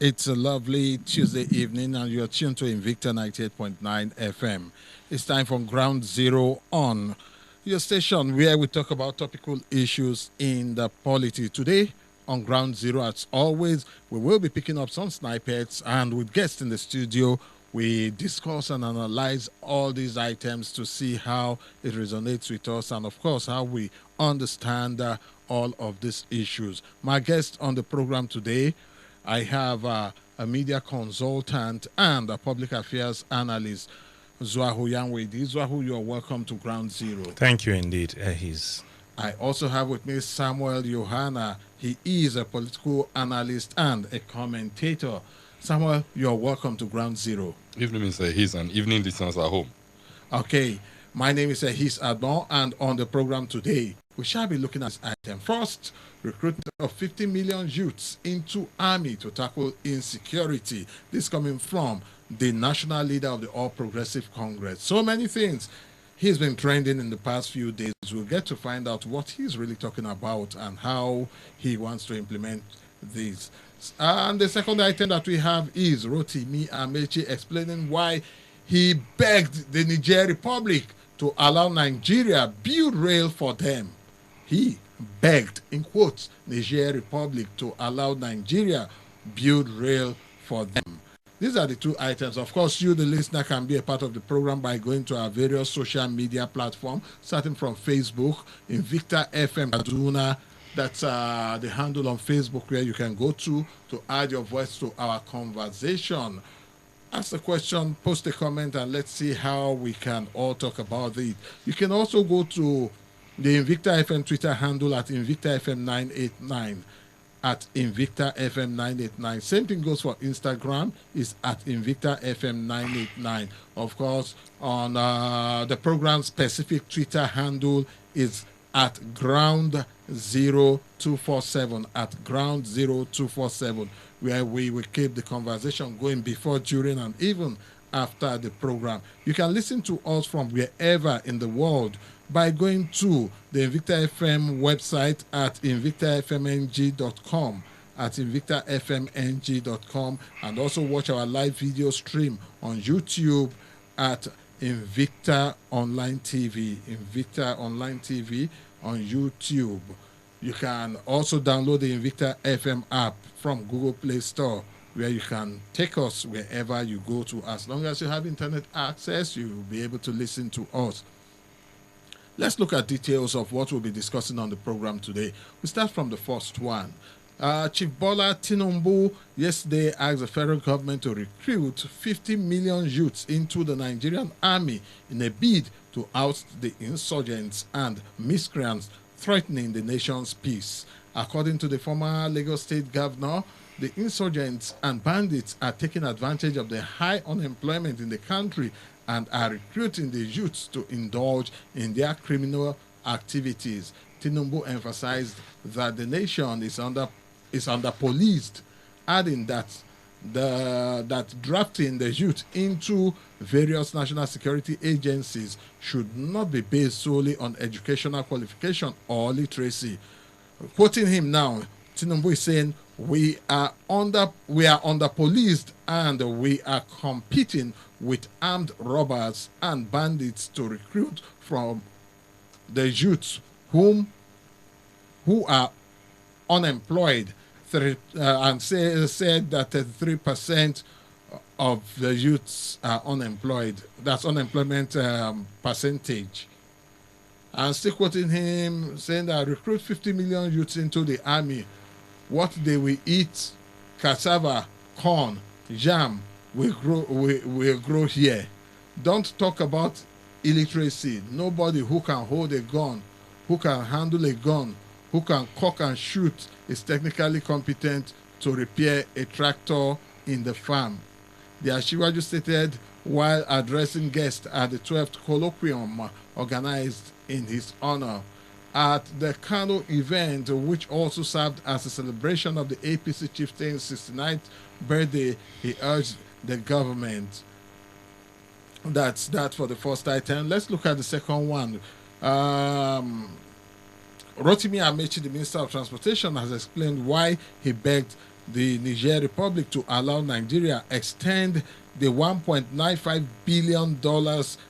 It's a lovely Tuesday evening, and you're tuned to Invicta 98.9 FM. It's time for Ground Zero on your station where we talk about topical issues in the polity. Today, on Ground Zero, as always, we will be picking up some snippets, and with guests in the studio, we discuss and analyze all these items to see how it resonates with us and, of course, how we understand all of these issues. My guest on the program today, I have a media consultant and a public affairs analyst, Zwahu Yanwaidi. Zwahu, you're welcome to Ground Zero. Thank you indeed, Ehis. I also have with me Samuel Yohana. He is a political analyst and a commentator. Samuel, you're welcome to Ground Zero. Evening, Mr. His, and evening listeners at home. Okay, my name is His Adon, and on the program today, we shall be looking at this item. First, recruitment of 50 million youths into army to tackle insecurity. This coming from the national leader of the All Progressive Congress. So many things. He's been trending in the past few days. We'll get to find out what he's really talking about and how he wants to implement these. And the second item that we have is Rotimi Amaechi explaining why he begged the Niger Republic to allow Nigeria build rail for them. He begged, in quotes, Niger Republic to allow Nigeria build rail for them. These are the two items. Of course, you, the listener, can be a part of the program by going to our various social media platforms, starting from Facebook, Invicta FM Kaduna. That's the handle on Facebook where you can go to add your voice to our conversation. Ask a question, post a comment, and let's see how we can all talk about it. You can also go to the Invicta FM Twitter handle at Invicta FM 989. At Invicta FM 989. Same thing goes for Instagram, is at Invicta FM 989. Of course, on the program specific Twitter handle is at Ground 0247, at Ground 0247, where we will keep the conversation going before, during, and even after the program. You can listen to us from wherever in the world by going to the Invicta FM website at invictafmng.com, at invictafmng.com, and also watch our live video stream on YouTube at Invicta Online TV, Invicta Online TV on YouTube. You can also download the Invicta FM app from Google Play Store, where you can take us wherever you go to. As long as you have internet access, you will be able to listen to us. Let's look at details of what we'll be discussing on the program today. We start from the first one. Chief Bola Tinubu yesterday asked the federal government to recruit 50 million youths into the Nigerian army in a bid to oust the insurgents and miscreants threatening the nation's peace. According to the former Lagos State governor, the insurgents and bandits are taking advantage of the high unemployment in the country and are recruiting the youths to indulge in their criminal activities. Tinubu emphasized that the nation is under policed, adding that drafting the youth into various national security agencies should not be based solely on educational qualification or literacy. Quoting him now, Tinubu is saying, we are under policed and we are competing with armed robbers and bandits to recruit from the youths who are unemployed, and said that 33% of the youths are unemployed. That's unemployment percentage. And still quoting him, saying that recruit 50 million youths into the army. What they will eat, cassava, corn, yam, will grow here. Don't talk about illiteracy. Nobody who can hold a gun, who can handle a gun, who can cock and shoot is technically competent to repair a tractor in the farm. The Ashiwaju stated while addressing guests at the 12th colloquium organized in his honor. At the Kano event, which also served as a celebration of the APC chieftain's 69th birthday, he urged the government. That's that for the first item. Let's look at the second one. Rotimi Amaechi, the Minister of Transportation, has explained why he begged the Niger Republic to allow Nigeria extend the $1.95 billion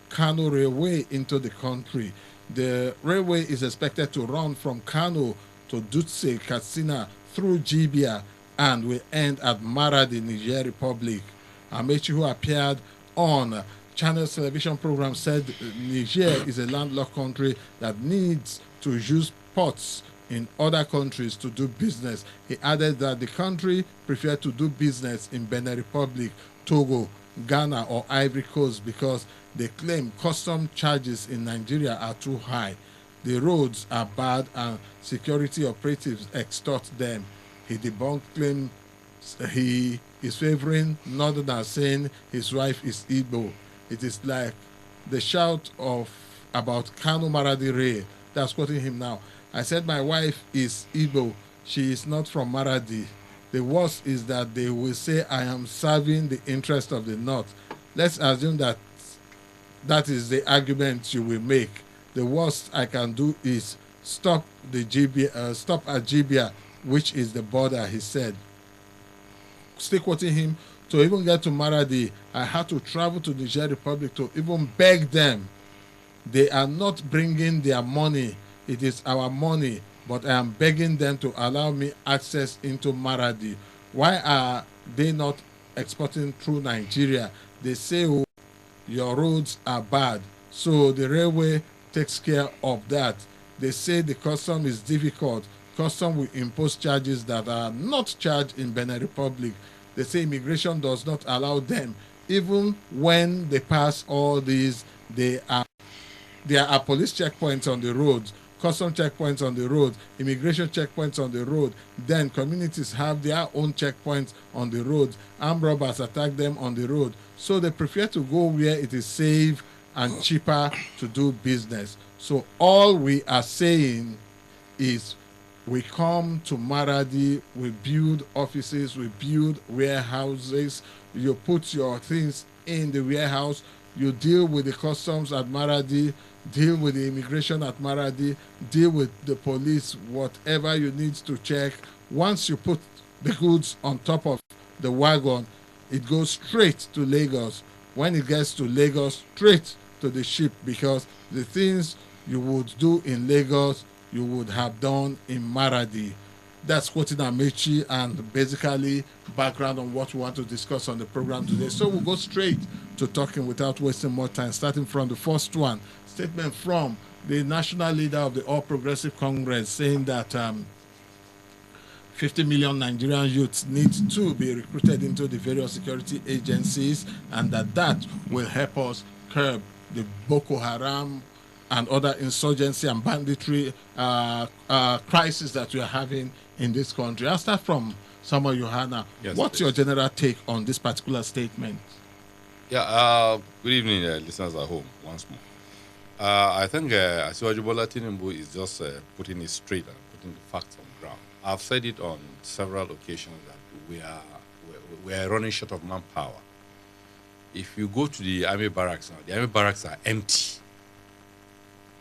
Kano Railway into the country. The railway is expected to run from Kano to Dutse, Katsina, through Jibia, and will end at Maradi, Niger Republic. Amaechi, who appeared on Channel's television program, said Niger is a landlocked country that needs to use ports in other countries to do business. He added that the country prefers to do business in Benin Republic, Togo, Ghana, or Ivory Coast because they claim custom charges in Nigeria are too high. The roads are bad and security operatives extort them. He debunked claims he is favoring Northerners, saying his wife is Igbo. It is like the shout of about Kano Maradi Rail. That's quoting him now. I said my wife is Igbo. She is not from Maradi. The worst is that they will say I am serving the interest of the North. Let's assume that that is the argument you will make. The worst I can do is stop at Jibia, which is the border, he said. Still quoting him, to even get to Maradi, I had to travel to Niger Republic to even beg them. They are not bringing their money. It is our money, but I am begging them to allow me access into Maradi. Why are they not exporting through Nigeria? They say, oh, your roads are bad, so the railway takes care of that. They say the custom is difficult. Custom will impose charges that are not charged in Benin Republic. They say immigration does not allow them. Even when they pass all these, there are police checkpoints on the roads, custom checkpoints on the road, immigration checkpoints on the road. Then communities have their own checkpoints on the road. Armed robbers attack them on the road. So they prefer to go where it is safe and cheaper to do business. So all we are saying is we come to Maradi, we build offices, we build warehouses, you put your things in the warehouse, you deal with the customs at Maradi, deal with the immigration at Maradi, deal with the police, whatever you need to check. Once you put the goods on top of the wagon, it goes straight to Lagos. When it gets to Lagos, straight to the ship, because the things you would do in Lagos, you would have done in Maradi. That's quoting Amaechi and basically background on what we want to discuss on the program today. So we'll go straight to talking without wasting more time, starting from the first one. Statement from the national leader of the All Progressive Congress saying that 50 million Nigerian youths need to be recruited into the various security agencies, and that will help us curb the Boko Haram and other insurgency and banditry crisis that we are having in this country. I'll start from Samuel Yohana. Yes, what's your general take on this particular statement? Yeah, good evening, listeners at home, once more. I think Asiwaju Bola Tinubu is just putting it straight and putting the facts on the ground. I've said it on several occasions that we are running short of manpower. If you go to the army barracks now, the army barracks are empty.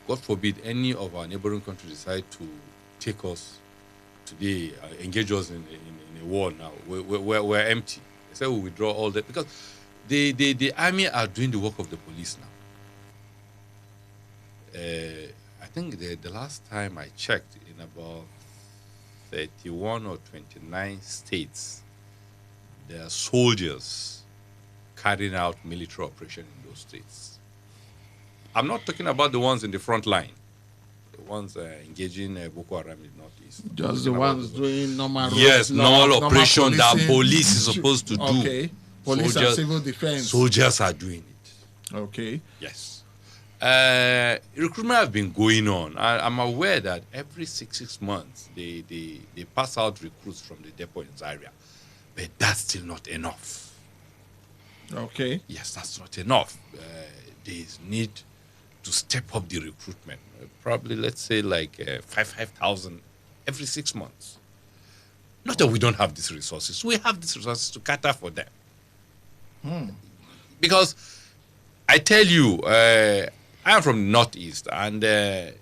God forbid any of our neighboring countries decide to take us today, engage us in a war now. We're empty. They say we withdraw all that because the army are doing the work of the police now. I think the last time I checked, in about 31 or 29 states, there are soldiers carrying out military operation in those states. I'm not talking about the ones in the front line, the ones engaging Boko Haram in the northeast. Just the ones doing normal normal operation that police is supposed to do. Okay. Police and civil defense. Soldiers are doing it. Okay. Yes. Recruitment has been going on. I'm aware that every six months they pass out recruits from the depot in Zaria, but that's still not enough. Okay. Yes, that's not enough. They need to step up the recruitment. Probably, let's say, like 5,000 every 6 months. Not that we don't have these resources. We have these resources to cater for them. Because I tell you, I'm from the Northeast, and I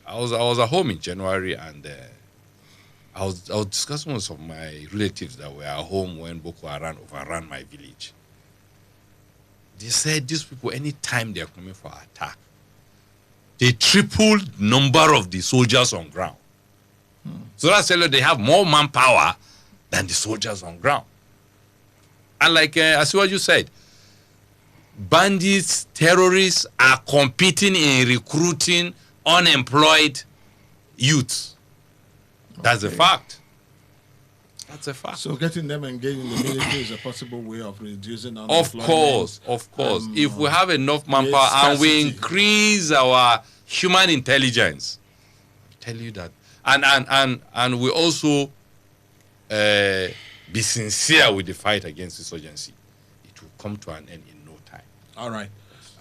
was at home in January, and I was discussing with some of my relatives that were at home when Boko Haram overran my village. They said these people, anytime they are coming for attack, they tripled number of the soldiers on ground. So that's why they have more manpower than the soldiers on ground. And like as what you said, bandits, terrorists are competing in recruiting unemployed youths. That's a fact. That's a fact. So getting them engaged in the military is a possible way of reducing unemployment. Of course. If we have enough manpower and we increase our human intelligence, I tell you that, and we also be sincere with the fight against insurgency, it will come to an end in no time. All right.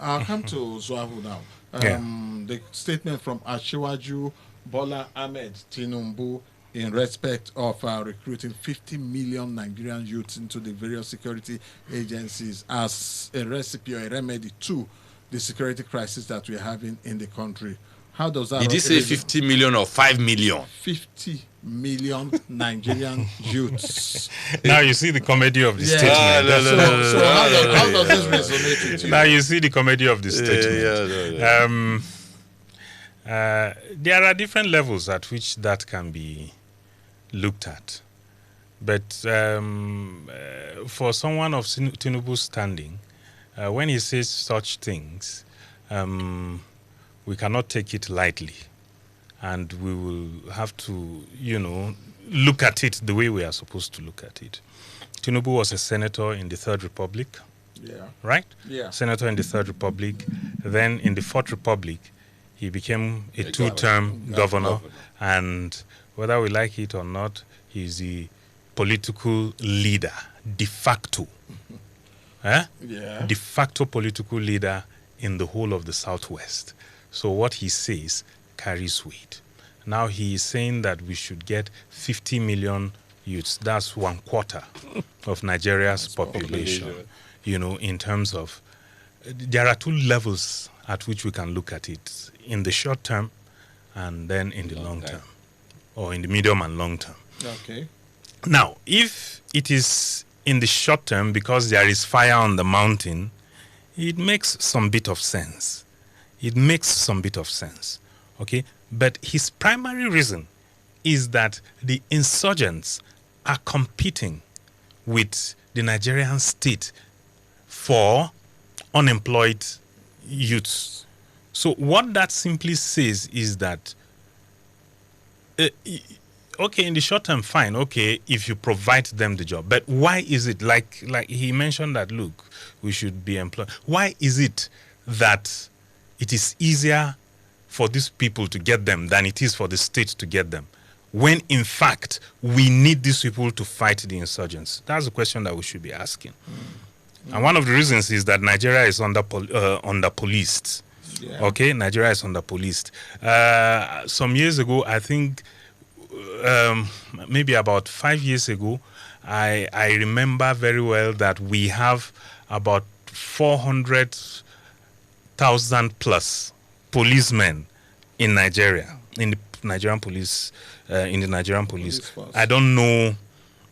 I'll come to Zwahu now. The statement from Asiwaju Bola Ahmed Tinubu in respect of recruiting 50 million Nigerian youths into the various security agencies as a recipe or a remedy to the security crisis that we're having in the country. How does that... Did you say 50 million or 5 million? 50 million Nigerian youths. Now you see the comedy of the statement. So how does this resonate with you? Now you see the comedy of the statement. There are different levels at which that can be looked at. But for someone of Tinubu's standing, when he says such things, we cannot take it lightly. And we will have to, look at it the way we are supposed to look at it. Tinubu was a senator in the Third Republic. Yeah. Right? Yeah. Senator in the Third Republic. Then in the Fourth Republic, he became a two-term governor. And whether we like it or not, he's the political leader, de facto. De facto political leader in the whole of the Southwest. So what he says carries weight. Now he is saying that we should get 50 million youths. That's 1/4 of Nigeria's population. In terms of, there are two levels at which we can look at it, in the short term and then in the long term, or in the medium and long term. Okay. Now, if it is in the short term because there is fire on the mountain, it makes some bit of sense. Okay? But his primary reason is that the insurgents are competing with the Nigerian state for unemployed youths. So what that simply says is that, okay, in the short term, fine, okay, if you provide them the job. But why is it, like he mentioned that, look, we should be employed. Why is it that it is easier for these people to get them than it is for the state to get them, when in fact we need these people to fight the insurgents? That's the question that we should be asking. And one of the reasons is that Nigeria is under-policed. Yeah. Okay, Nigeria is under-policed. Some years ago, I think maybe about 5 years ago, I remember very well that we have about 400,000 plus policemen in Nigeria, in the Nigerian police. I don't know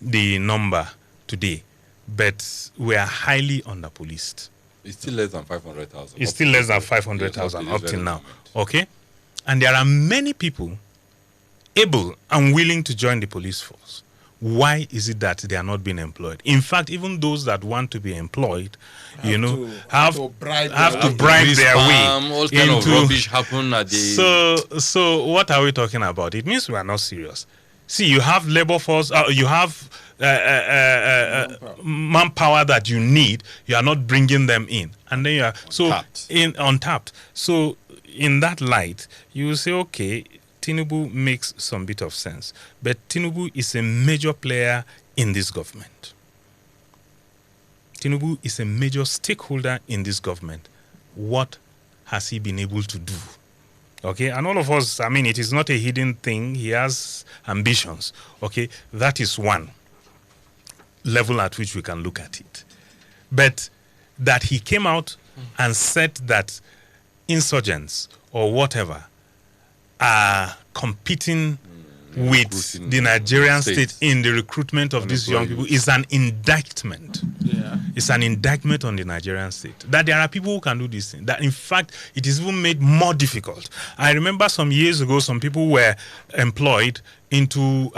the number today, but we are highly under-policed. It's still less than 500,000. It's still less than 500,000 up till now. Okay? And there are many people able and willing to join the police force. Why is it that they are not being employed? In fact, even those that want to be employed, have to bribe their way. All kind of rubbish happen at the... So what are we talking about? It means we are not serious. See, you have labor force, you have manpower that you need, you are not bringing them in. And then you are untapped. So in that light, you will say, okay, Tinubu makes some bit of sense. But Tinubu is a major player in this government. Tinubu is a major stakeholder in this government. What has he been able to do? Okay, and all of us, I mean, it is not a hidden thing. He has ambitions. Okay, that is one level at which we can look at it. But that he came out and said that insurgents or whatever are competing with the Nigerian state in the recruitment of these young people is an indictment. Yeah. It's an indictment on the Nigerian state. That there are people who can do this thing. That in fact, it is even made more difficult. I remember some years ago, some people were employed into,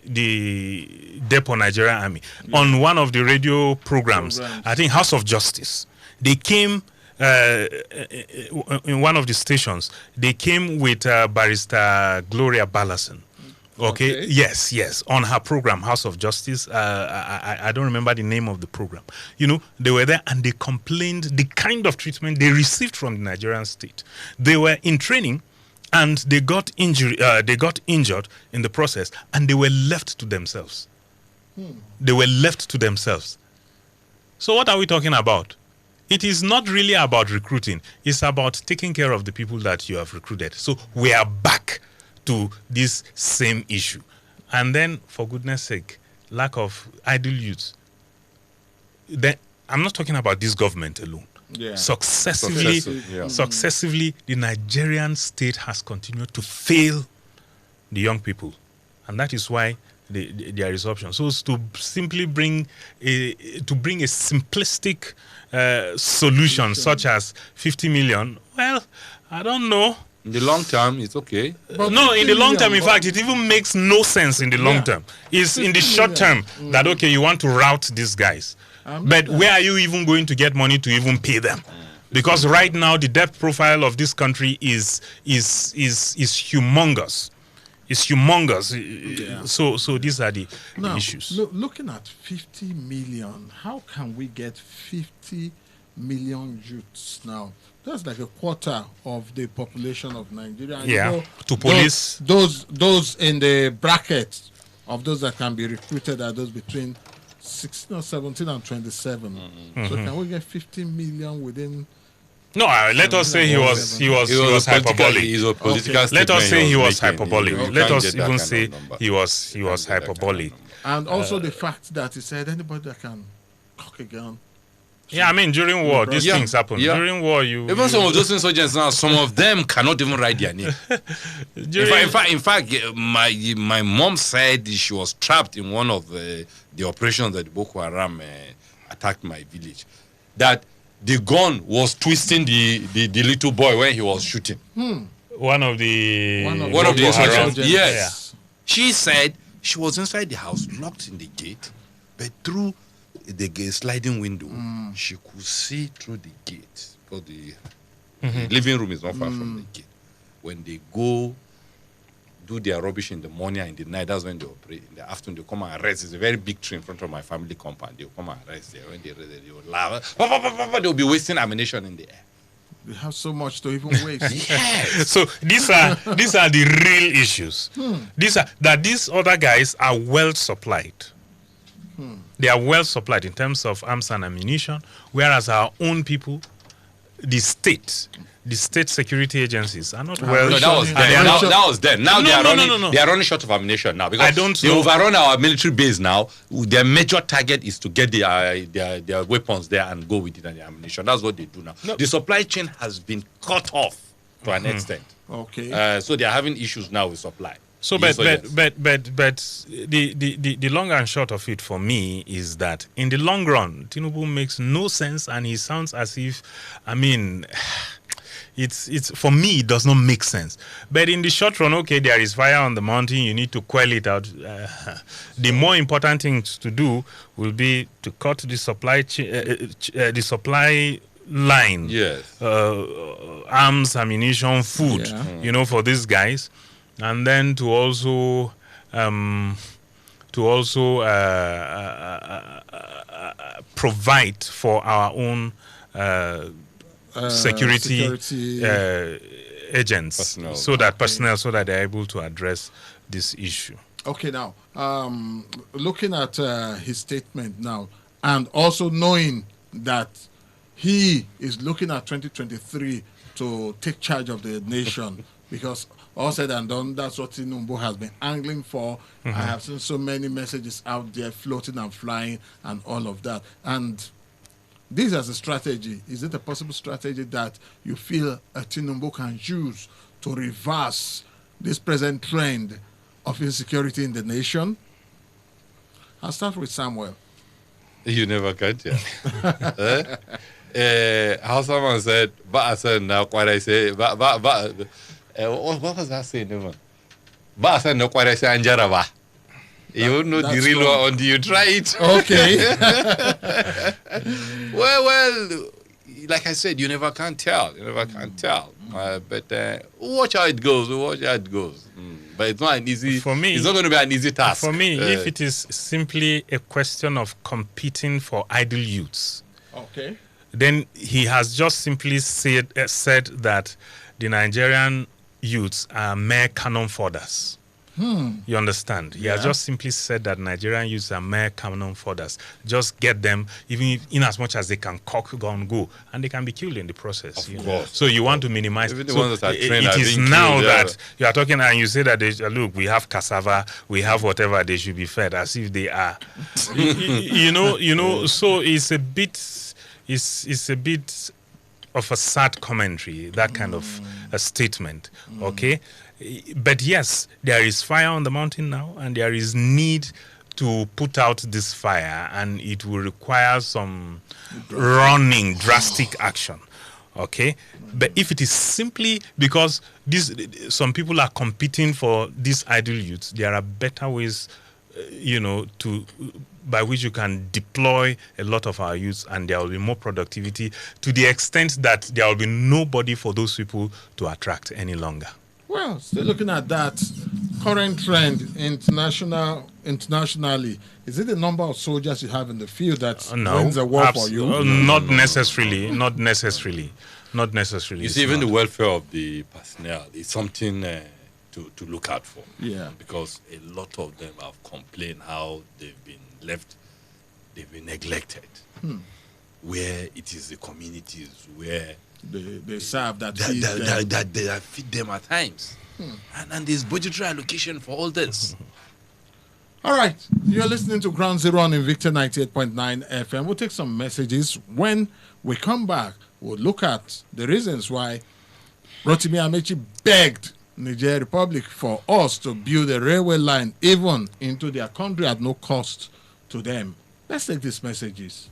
the Depot Nigerian Army. Yeah. On one of the radio programs, I think House of Justice, they came in one of the stations, they came with Barrister Gloria Ballason. Okay. Yes. On her program, House of Justice. I don't remember the name of the program. They were there and they complained the kind of treatment they received from the Nigerian state. They were in training and they got injured in the process, and they were left to themselves. They were left to themselves. So what are we talking about? It is not really about recruiting. It's about taking care of the people that you have recruited. So we are back to this same issue. And then, for goodness sake, lack of idle youth. I'm not talking about this government alone. Yeah. Successively, the Nigerian state has continued to fail the young people. And that is why there is option. So it's to simply bring a simplistic solution such as 50 million. Well, I don't know. In the long term, it's okay. But no, in the long term, in fact, it even makes no sense in the long term. It's in the short term that, okay, you want to route these guys. But where are you even going to get money to even pay them? Because right now, the debt profile of this country is humongous. It's humongous. Yeah. So these are the issues. Looking at 50 million, how can we get 50 million youths now? That's like a quarter of the population of Nigeria. And to police. Those in the bracket of those that can be recruited are those between 16 or 17 and 27. So can we get 50 million within? No, let us say he was hyperbolic. He's a political Let us say he was hyperbolic. Let us even say he was hyperbolic. And also the fact that he said anybody that can cock a gun. Yeah, during war, these things happen. Yeah. During war, even some of those insurgents now, some of them cannot even write their name. in fact, my mom said she was trapped in one of the operations that Boko Haram attacked my village. That the gun was twisting the little boy when he was shooting. One of the insurgents. Yes. Yeah. She said she was inside the house, locked in the gate, but through the sliding window, she could see through the gate, because the living room is not far from the gate. When they go do their rubbish in the morning and in the night, that's when they operate. In the afternoon, they come and rest. It's a very big tree in front of my family compound. They'll come and rest there. When they rest, they will laugh. They'll be wasting ammunition in the air. They have so much to even waste. Yes. So these are the real issues. These other guys are well supplied. They are well supplied in terms of arms and ammunition, whereas our own people, the state security agencies are not well. No, that was then. Now they are running short of ammunition now because they overrun our military base now. Their major target is to get their weapons there and go with it and the ammunition. That's what they do now. No. The supply chain has been cut off to an extent. Okay. So they are having issues now with supply. So, but the long and short of it for me is that in the long run, Tinubu makes no sense, and he sounds as if, it's for me it does not make sense. But in the short run, okay, there is fire on the mountain, you need to quell it out. The more important thing to do will be to cut the supply line. Yes. Arms, ammunition, food, for these guys. And then to also provide for our own security agents, so that they're able to address this issue. Okay, now looking at his statement now, and also knowing that he is looking at 2023 to take charge of the nation, because all said and done, that's what Tinubu has been angling for. I have seen so many messages out there floating and flying and all of that. And this as a strategy, is it a possible strategy that you feel Tinubu can use to reverse this present trend of insecurity in the nation? I'll start with Samuel. You never can tell. How someone said, "But I said now quite I say, but what was that saying, even? But I said no quite I say Anjaraba. You won't know the real one until you try it." Okay. well, like I said, you never can tell. You never can tell. But watch how it goes. Watch how it goes. But it's not an easy. For me, it's not going to be an easy task. For me, if it is simply a question of competing for idle youths, Okay. then he has just simply said that the Nigerian youths are mere cannon fodders. You understand? He has just simply said that Nigerian youths are mere cannon fodders. Just get them, even if, in as much as they can cock gun go, and they can be killed in the process. Of course. So you want to minimize. Even the so ones that are trained it are is being now killed, that you are talking and you say that look, we have cassava, we have whatever, they should be fed as if they are. you know. So it's a bit of a sad commentary, that kind of a statement. Okay. But yes, there is fire on the mountain now, and there is need to put out this fire, and it will require some drastic action. Okay, but if it is simply because some people are competing for these idle youths, there are better ways, by which you can deploy a lot of our youths, and there will be more productivity to the extent that there will be nobody for those people to attract any longer. Well, still looking at that current trend internationally, is it the number of soldiers you have in the field that wins the war for you? Not necessarily. Not necessarily. You see, even the welfare of the personnel is something to look out for. Yeah. Because a lot of them have complained how they've been neglected. Where it is the communities where they serve that feed them at times. And there's budgetary allocation for all this. All right. You're listening to Ground Zero on Invicta 98.9 FM. We'll take some messages. When we come back, we'll look at the reasons why Rotimi Amaechi begged Niger Republic for us to build a railway line even into their country at no cost to them. Let's take these messages.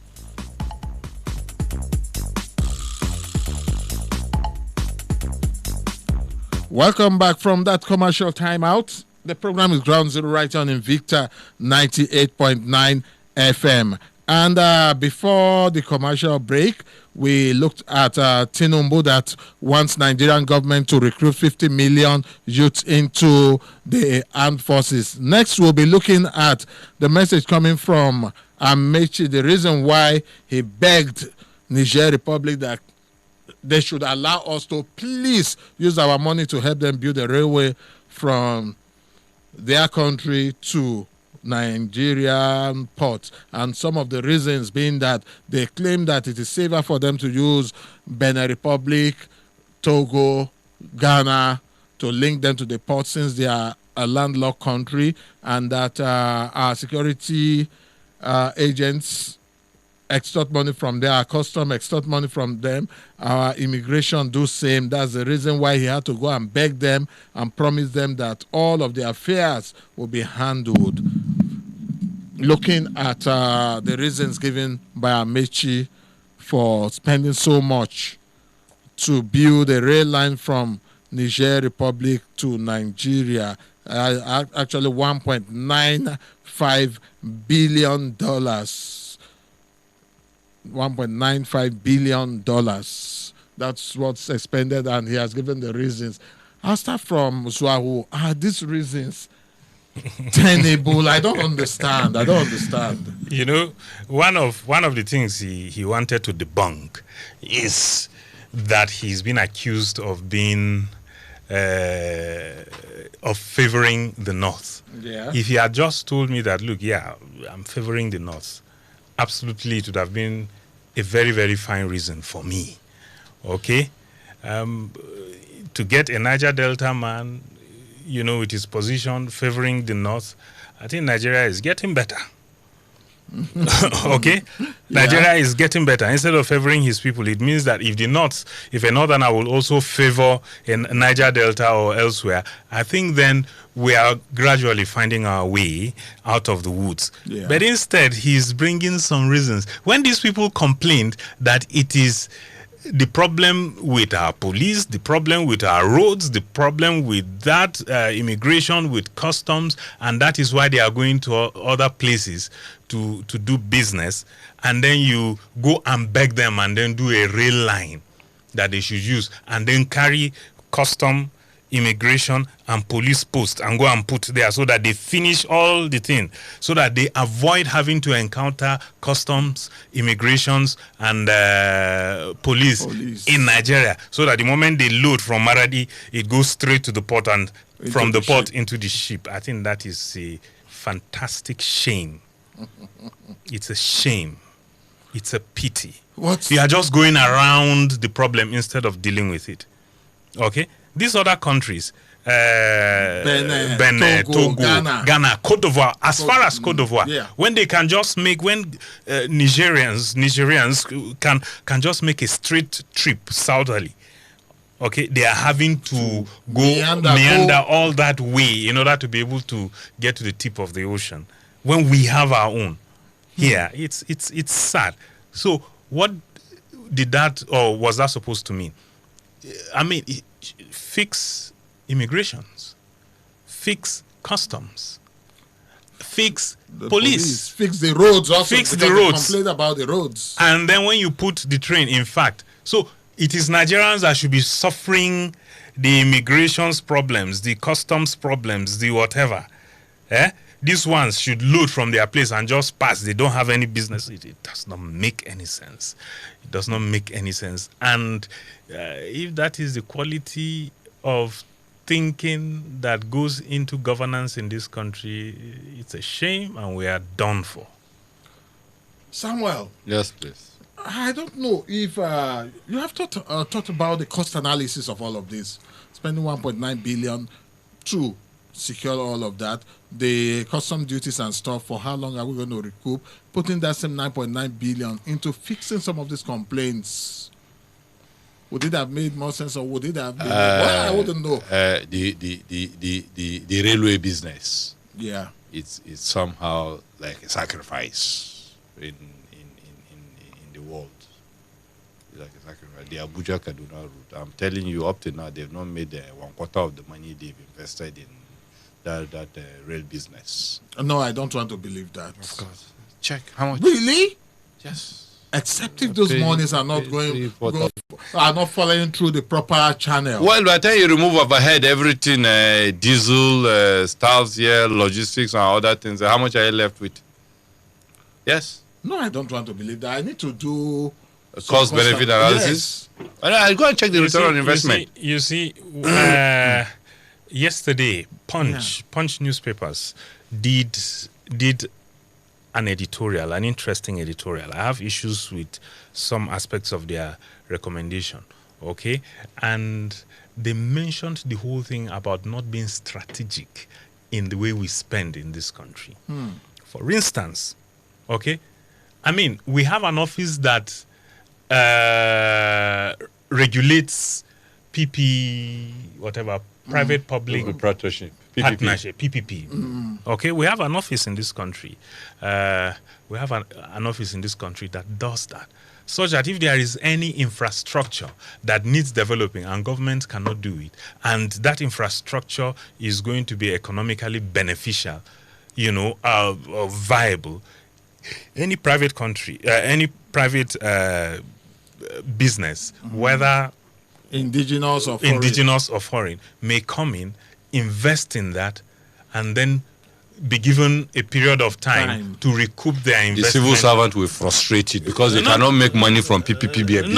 Welcome back from that commercial timeout. The program is Ground Zero right on Invicta 98.9 FM. And before the commercial break, we looked at Tinubu that wants Nigerian government to recruit 50 million youths into the armed forces. Next, we'll be looking at the message coming from Amaechi, the reason why he begged Niger Republic that they should allow us to please use our money to help them build a railway from their country to Nigerian ports. And some of the reasons being that they claim that it is safer for them to use Benin Republic, Togo, Ghana to link them to the port since they are a landlocked country, and that our security agents extort money from there, our custom extort money from them, our immigration do same. That's the reason why he had to go and beg them and promise them that all of the affairs will be handled. Looking at the reasons given by Amaechi for spending so much to build a rail line from Niger Republic to Nigeria, actually $1.95 billion. $1.95 billion. That's what's expended, and he has given the reasons. I'll start from Zwahu. Are these reasons tenable? I don't understand. You know, one of the things he wanted to debunk is that he's been accused of being of favoring the North. Yeah. If he had just told me that, look, yeah, I'm favoring the North, absolutely, it would have been a very, very fine reason for me. Okay? To get a Niger Delta man, with his position favoring the North, I think Nigeria is getting better. Okay? Nigeria is getting better. Instead of favoring his people, it means that if a northerner will also favor in Niger Delta or elsewhere, I think then we are gradually finding our way out of the woods. Yeah. But instead, he's bringing some reasons. When these people complained that it is the problem with our police, the problem with our roads, the problem with that immigration, with customs, and that is why they are going to other places to do business, and then you go and beg them and then do a rail line that they should use and then carry custom, immigration and police posts and go and put there so that they finish all the thing, so that they avoid having to encounter customs, immigrations and police in Nigeria, so that the moment they load from Maradi, it goes straight to the port and from the port into the ship. I think that is a fantastic shame. It's a shame. It's a pity. You are just going around the problem instead of dealing with it. Okay? These other countries, Benin, Togo, Ghana, Cote d'Ivoire, as far as Cote d'Ivoire, when they can just make, Nigerians can just make a straight trip southerly, okay, they are having to go meander all that way in order to be able to get to the tip of the ocean. When we have our own here, it's sad. So what did that, or was that supposed to mean? I mean, fix immigrations, fix customs, fix police, fix the roads also, fix the roads. Complain about the roads. And then when you put the train, in fact, so it is Nigerians that should be suffering the immigrations problems, the customs problems, the whatever. These ones should load from their place and just pass. They don't have any business. It does not make any sense. It does not make any sense. And if that is the quality of thinking that goes into governance in this country, it's a shame and we are done for. Samuel. Yes, please. I don't know if you have thought about the cost analysis of all of this. Spending 1.9 billion to secure all of that, the custom duties and stuff. For how long are we going to recoup? Putting that same 9.9 billion into fixing some of these complaints. Would it have made more sense, or would it have been? Well, I wouldn't know. The railway business. Yeah, it's somehow like a sacrifice in the world. It's like a sacrifice. The Abuja Kaduna route. I'm telling you, up to now, they've not made 1/4 of the money they've invested in that rail business. No, I don't want to believe that. Of course. Check how much. Really? Yes. Except if those monies are not are not following through the proper channel. Well, by the time you remove overhead, everything, diesel, staffs here, logistics, and other things, how much are you left with? Yes. No, I don't want to believe that. I need to do a cost-benefit analysis. Yes. I'll go and check the return on investment. You see, yesterday, Punch newspapers did an editorial, an interesting editorial. I have issues with some aspects of their recommendation, okay? And they mentioned the whole thing about not being strategic in the way we spend in this country. For instance, okay, I mean, we have an office that regulates private-public partnership. Partnership, PPP. Okay, we have an office in this country. We have an office in this country that does that, such that if there is any infrastructure that needs developing and government cannot do it, and that infrastructure is going to be economically beneficial, viable, any private business, whether indigenous or foreign, may come in, invest in that, and then be given a period of time to recoup their investment. The civil servant will frustrate it because they cannot make money from PPP business.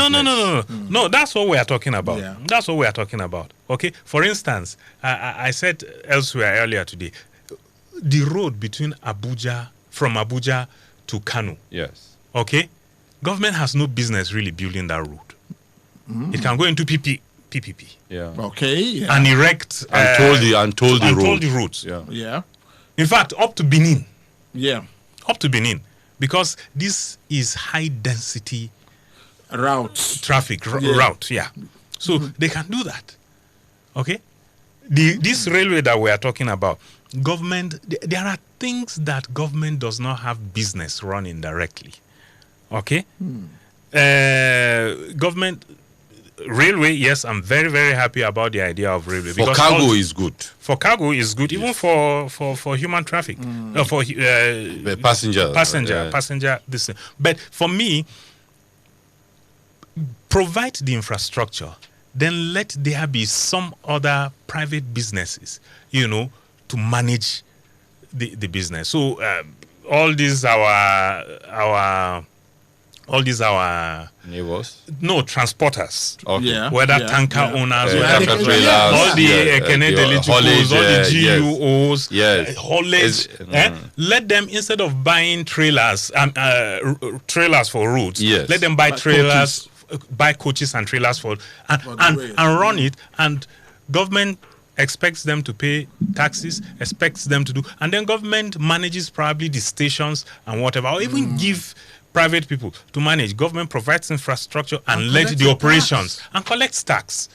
No, that's what we are talking about. Yeah. That's what we are talking about. Okay, for instance, I said elsewhere earlier today, the road from Abuja to Kano. Yes. Okay, government has no business really building that road. It can go into PPP. Yeah. Okay. Yeah. And erect untold the roads. Yeah. Yeah. In fact, up to Benin. Yeah. Up to Benin, because this is high density routes. traffic route. Yeah. So they can do that. Okay? This railway that we are talking about, government, there are things that government does not have business running directly. Okay? Government, railway, yes, I'm very, very happy about the idea of railway. For cargo is good. For cargo is good, even for human traffic. For passenger, this thing. But for me, provide the infrastructure, then let there be some other private businesses, to manage the business. So all these our neighbors, transporters, whether tanker owners, tanker trailers, all the eligibles, all the GUOs, haulage. Let them, instead of buying trailers for roads, let them buy trailers. Buy coaches and trailers and run it, and government expects them to pay taxes, expects them to do, and then government manages probably the stations and whatever, or even give private people to manage. Government provides infrastructure and let the operations and collects tax,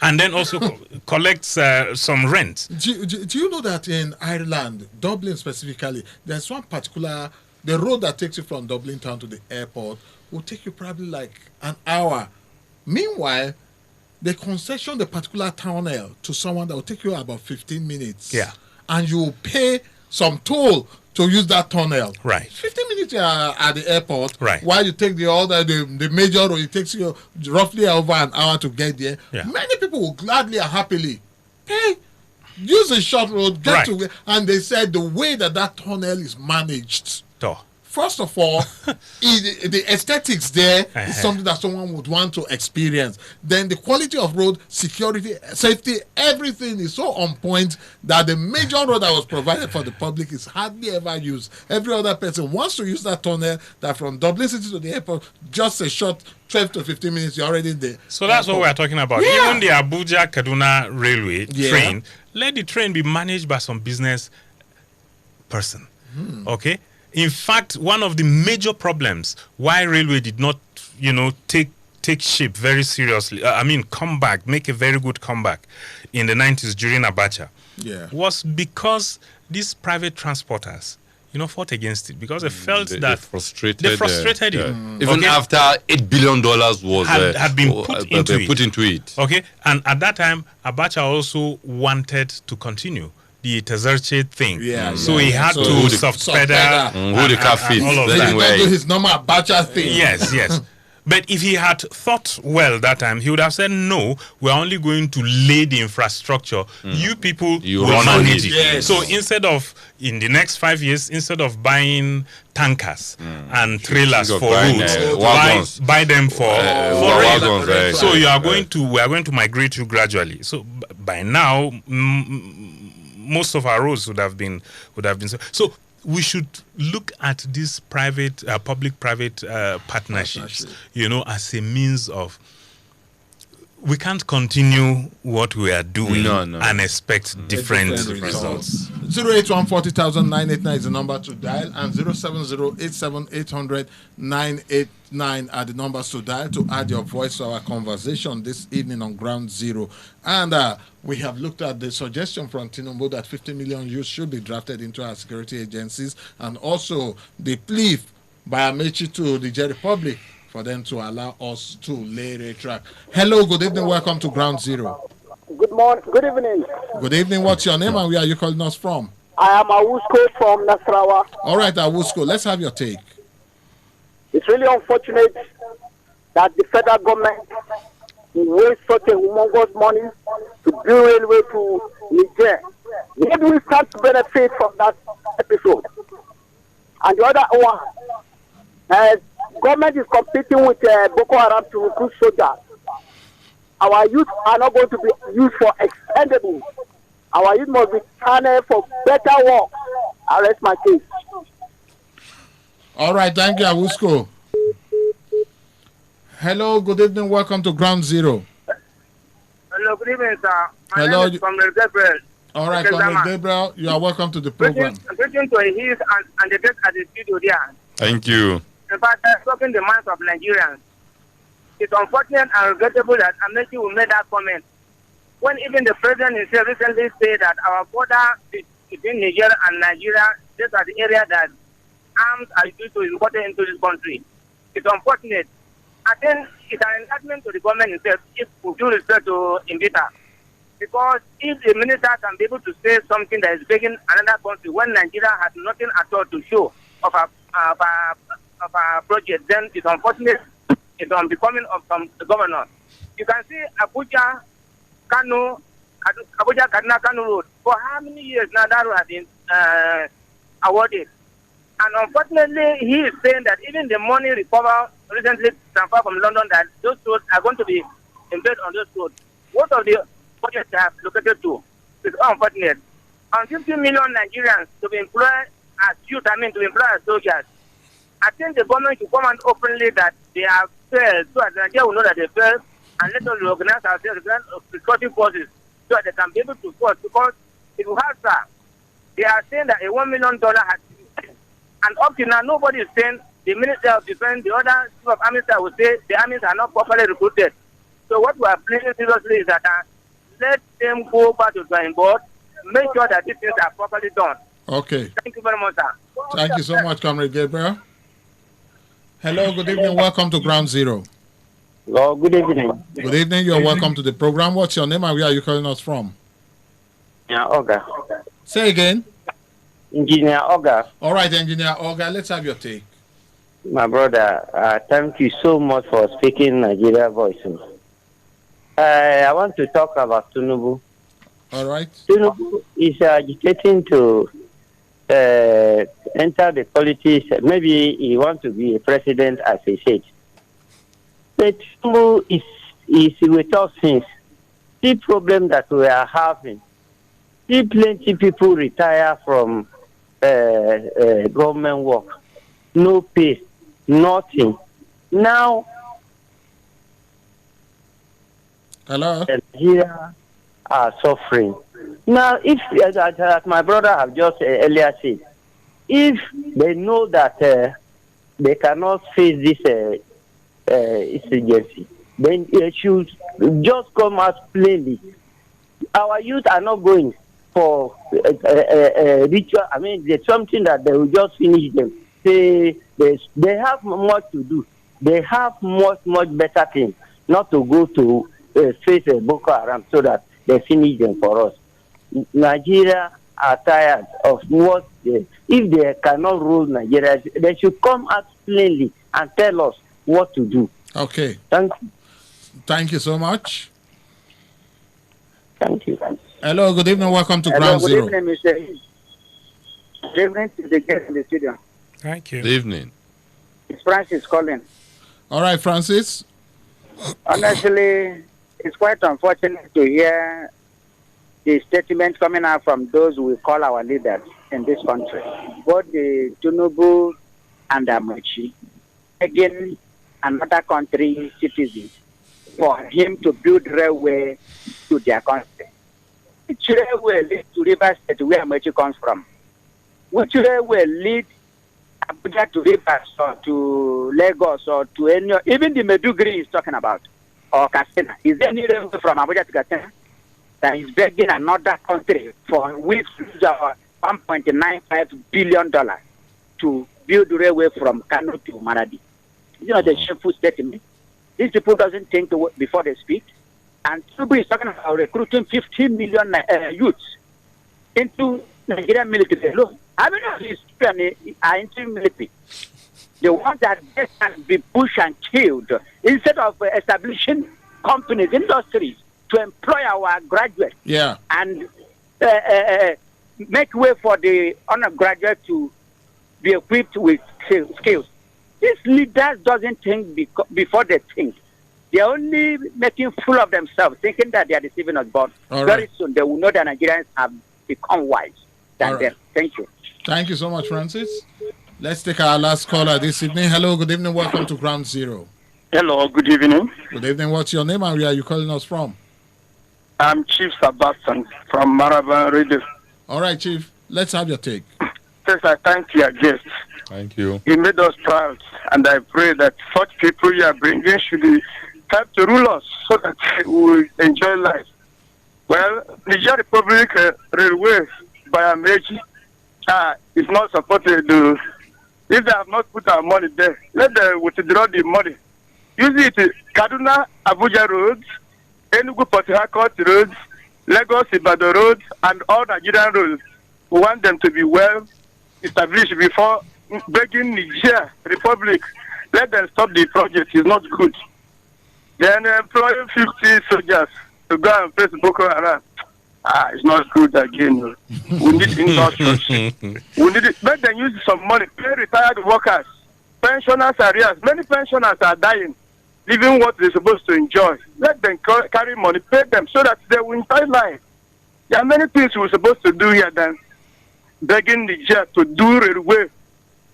and then also collects some rent. Do you know that in Ireland, Dublin specifically, there's one particular, the road that takes you from Dublin town to the airport will take you probably like an hour. Meanwhile, they concession the particular tunnel to someone that will take you about 15 minutes. Yeah. And you will pay some toll to use that tunnel. Right. 15 minutes at the airport. Right. While you take the major road, it takes you roughly over an hour to get there. Yeah. Many people will gladly and happily pay, use a short road, get to, and they said the way that tunnel is managed. First of all, the aesthetics there is something that someone would want to experience. Then the quality of road, security, safety, everything is so on point that the major road that was provided for the public is hardly ever used. Every other person wants to use that tunnel that from Dublin City to the airport, just a short 12 to 15 minutes, you're already there. So that's what we're talking about. Yeah. Even the Abuja-Kaduna railway train, let the train be managed by some business person. Okay? In fact, one of the major problems why railway did not, take shape very seriously, come back, make a very good comeback in the 90s during Abacha, was because these private transporters, fought against it because they felt that they frustrated it. Even after $8 billion was had been put into it. Okay, and at that time, Abacha also wanted to continue the Tezerche thing. So he had to soft pedal, who the car fits, all of He that. did not do his normal Abacha thing. Yes. But if he had thought well that time, he would have said, no, we're only going to lay the infrastructure. You people will manage it. Yes. So instead of, in the next 5 years, instead of buying tankers and trailers for roads, buy them for wagons. So we are going to migrate you gradually. So by now, most of our roads would have been so. We should look at these private, public-private partnerships, as a means of. We can't continue what we are doing and expect different results. 081400989 is the number to dial, and 07087800989 are the numbers to dial to add your voice to our conversation this evening on Ground Zero. And we have looked at the suggestion from Tinubu that 50 million youths should be drafted into our security agencies, and also the plea by Amaechi to the Niger Republic for them to allow us to lay a track. Hello, good evening, welcome to Ground Zero. Good morning, good evening. Good evening, what's your name and where are you calling us from? I am Awusko from Nasarawa. All right, Awusko, let's have your take. It's really unfortunate that the federal government wastes such a humongous money to build railway to Niger. Where do we stand to benefit from that episode? And the other one, government is competing with Boko Haram to recruit soldiers. Our youth are not going to be used for expendables. Our youth must be channeled for better work. I rest my case. All right, thank you, Awusko. Hello, good evening, welcome to Ground Zero. Hello, good evening, sir. My name is Comrade Gabriel. All right, Comrade Gabriel, you are welcome to the program. Greeting to his and the guest at the studio there. Thank you. In fact, talking the minds of Nigerians. It's unfortunate and regrettable that Amaechi will make that comment when even the president himself recently said that our border between Niger and Nigeria, these are the area that arms are used to imported into this country. It's unfortunate. I think it's an encouragement to the government itself if we do respect to Invita. Because if the minister can be able to say something that is begging another country when Nigeria has nothing at all to show of a project, then it's unfortunate. It's unbecoming of some governor. You can see Abuja, Kaduna, Kano Road. For how many years now that road has been awarded? And unfortunately, he is saying that even the money recovered recently transferred from London, that those roads are going to be embedded on those roads. What of the budget they have located to? It's unfortunate. And 50 million Nigerians to be employed as youth, to be employed as soldiers. I think the government should come out openly that they have failed, so that Nigeria will know that they failed, and let us reorganize ourselves, recruiting forces, so that they can be able to force. Because if you have that, they are saying that a $1 million has been paid. And up to now, nobody is saying, the Minister of Defense, the other chief of army staff will say the armies are not properly recruited. So what we are pleading seriously is that let them go back to the drawing board, make sure that these things are properly done. Okay. Thank you very much, sir. Thank you so much, Comrade Gabriel. Hello, good evening. Welcome to Ground Zero. Hello, good evening. Good evening. You're welcome to the program. What's your name and where are you calling us from? Yeah, Oga. Say again. Engineer Oga. All right, Engineer Oga, let's have your take. My brother, thank you so much for speaking Nigeria voice. I want to talk about Tinubu. All right. Tinubu is agitating to enter the politics. Maybe he wants to be a president, as he said. But Tinubu is with us since. The problem that we are having, see plenty people retire from government work, no pay, nothing. Now, hello. Nigeria are suffering. Now, if, as my brother have just earlier said, if they know that they cannot face this insurgency, then they should just come out plainly. Our youth are not going for ritual. I mean, there's something that they will just finish them. They have much to do. They have much better things, not to go to face Boko Haram so that they finish them for us. Nigeria are tired of what if they cannot rule Nigeria, they should come out plainly and tell us what to do. Okay. Thank you. Thank you so much. Thank you. Hello, good evening. Welcome to Ground Zero. Good evening, Mr. Good evening to the guest in the studio. Thank you. Good evening. It's Francis calling. All right, Francis. Honestly, it's quite unfortunate to hear the statement coming out from those we call our leaders in this country, both the Tinubu and Amaechi, again another country citizens for him to build railway to their country. Which railway leads to River State, where Amaechi comes from? Which railway leads Abuja to Rivers or to Lagos or to any, even the Meduguri is talking about, or Katsina? Is there any railway from Abuja to Katsina that is begging another country for which $1.95 billion to build railway from Kano to Maradi? You know, the shameful statement. These people doesn't think before they speak. And Tinubu is talking about recruiting 15 million youths into Nigerian military alone. I mean, these people are into military. The ones that can be pushed and killed instead of establishing companies, industries to employ our graduates. Yeah. And make way for the undergraduate to be equipped with skills. These leaders doesn't think before they think. They're only making fool of themselves, thinking that they are deceiving us. But very soon they will know that Nigerians have become wise than them. Thank you. Thank you so much, Francis. Let's take our last caller this evening. Hello, good evening. Welcome to Ground Zero. Hello, good evening. Good evening. What's your name and where are you calling us from? I'm Chief Sebastian from Maraba Radio. All right, Chief. Let's have your take. First, I thank your guest. Thank you. He made us proud, and I pray that such people you are bringing should be help to rule us so that we will enjoy life. Well, Niger Republic Railway by Amaechi is not supported. If they have not put our money there, let them withdraw the money. Use it Kaduna Abuja roads, Enugu Port Harcourt roads, Lagos Ibadan roads, and all Nigerian roads. We want them to be well established before begging Niger Republic. Let them stop the project. It's not good. Then employing 50 soldiers to go and face Boko Haram. It's not good again. We need infrastructure. We need it. Let them use some money, pay retired workers, pensioners arrears. Many pensioners are dying, leaving what they're supposed to enjoy. Let them carry money, pay them so that they will enjoy life. There are many things we're supposed to do here than begging Niger to do railway.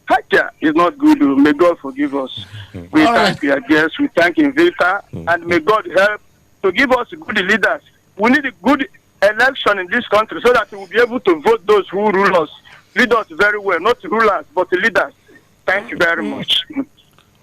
Haja is not good. May God forgive us. We thank your guests. We thank Invita, and may God help to give us good leaders. We need a good election in this country so that we will be able to vote those who rule us, lead us very well, not rulers but leaders. Thank you very much.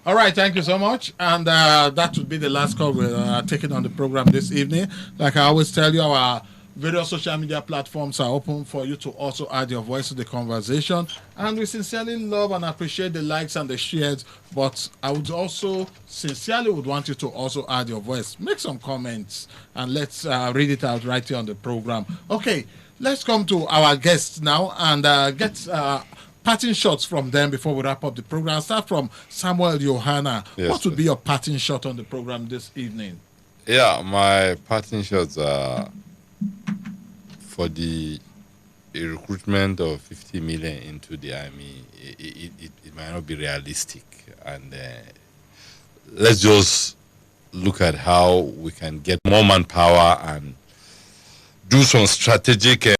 All right, thank you so much. And that would be the last call we're taking on the program this evening. Like I always tell you, our various social media platforms are open for you to also add your voice to the conversation. And we sincerely love and appreciate the likes and the shares. But I would also sincerely would want you to also add your voice. Make some comments and let's read it out right here on the program. Okay, let's come to our guests now and get parting shots from them before we wrap up the program. I'll start from Samuel Yohana. Yes, what would be your parting shot on the program this evening? Yeah, my parting shots are for the recruitment of 50 million into the army. It might not be realistic, and let's just look at how we can get more manpower and do some strategic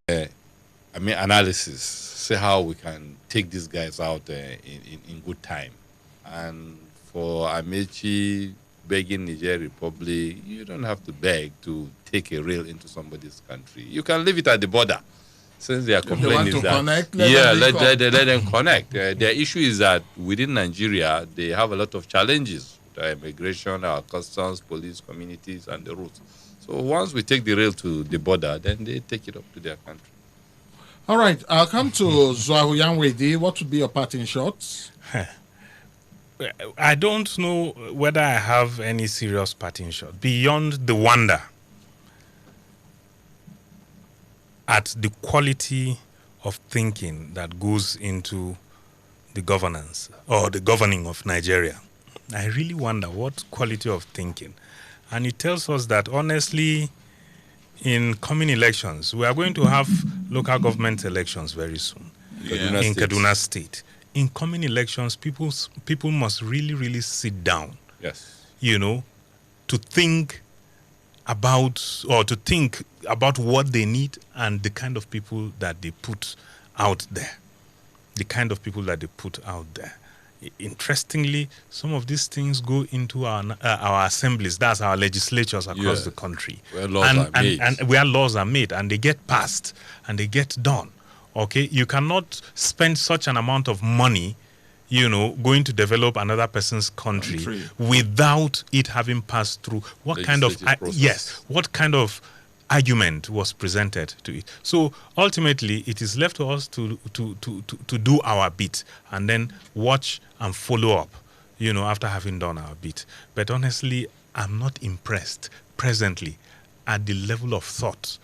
analysis. See how we can take these guys out in good time. And for Amaechi begging Niger Republic, you don't have to beg to take a rail into somebody's country. You can leave it at the border. Since their complaint is that, let them connect. Their issue is that within Nigeria, they have a lot of challenges. The immigration, our customs, police, communities, and the routes. So once we take the rail to the border, then they take it up to their country. All right, I'll come to Zwahu Yanwaidi. What would be your parting shots? I don't know whether I have any serious parting shot beyond the wonder at the quality of thinking that goes into the governance or the governing of Nigeria. I really wonder what quality of thinking. And it tells us that honestly, in coming elections, we are going to have local government elections very soon in Kaduna State. In coming elections, people must really sit down. Yes. To think about what they need and the kind of people that they put out there. Interestingly, some of these things go into our assemblies, that's our legislatures across the country. Where laws are made and they get passed and they get done. Okay, you cannot spend such an amount of money, going to develop another person's country without it having passed through what kind of argument was presented to it. So ultimately, it is left to us to do our bit and then watch and follow up, after having done our bit. But honestly, I'm not impressed presently at the level of thought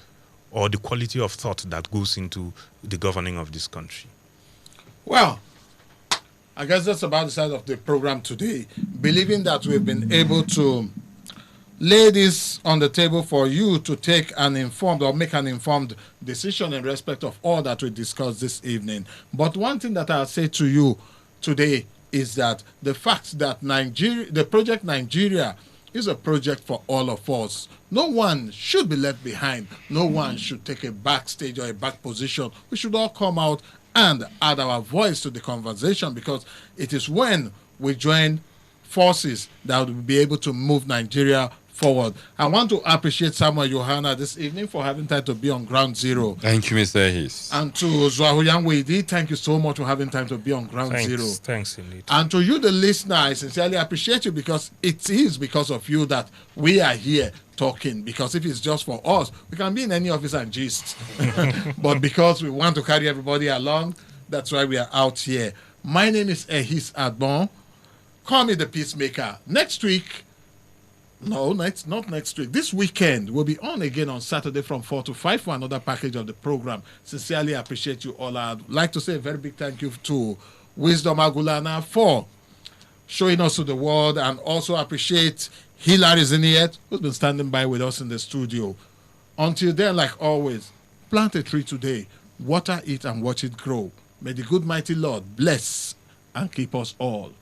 or the quality of thought that goes into the governing of this country. Well, I guess that's about the size of the program today. Believing that we've been able to lay this on the table for you to take an informed or make an informed decision in respect of all that we discussed this evening. But one thing that I'll say to you today is that the fact that the project Nigeria is a project for all of us. No one should be left behind. No one should take a backstage or a back position. We should all come out and add our voice to the conversation, because it is when we join forces that will be able to move Nigeria forward. I want to appreciate Samuel Yohana this evening for having time to be on Ground Zero. Thank you, Mr. Hayes. And to Zwahu Yanwaidi, thank you so much for having time to be on Ground Zero. Thanks indeed. And to you, the listener, I sincerely appreciate you, because it is because of you that we are here talking. Because if it's just for us, we can be in any office and gist. But because we want to carry everybody along, that's why we are out here. My name is Ehis Adbon. Call me the Peacemaker. Next week, not next week. This weekend, we'll be on again on Saturday from 4 to 5 for another package of the program. Sincerely appreciate you all. I'd like to say a very big thank you to Wisdom Agulana for showing us to the world, and also appreciate Hilary Ziniet, who's been standing by with us in the studio. Until then, like always, plant a tree today, water it and watch it grow. May the good mighty Lord bless and keep us all.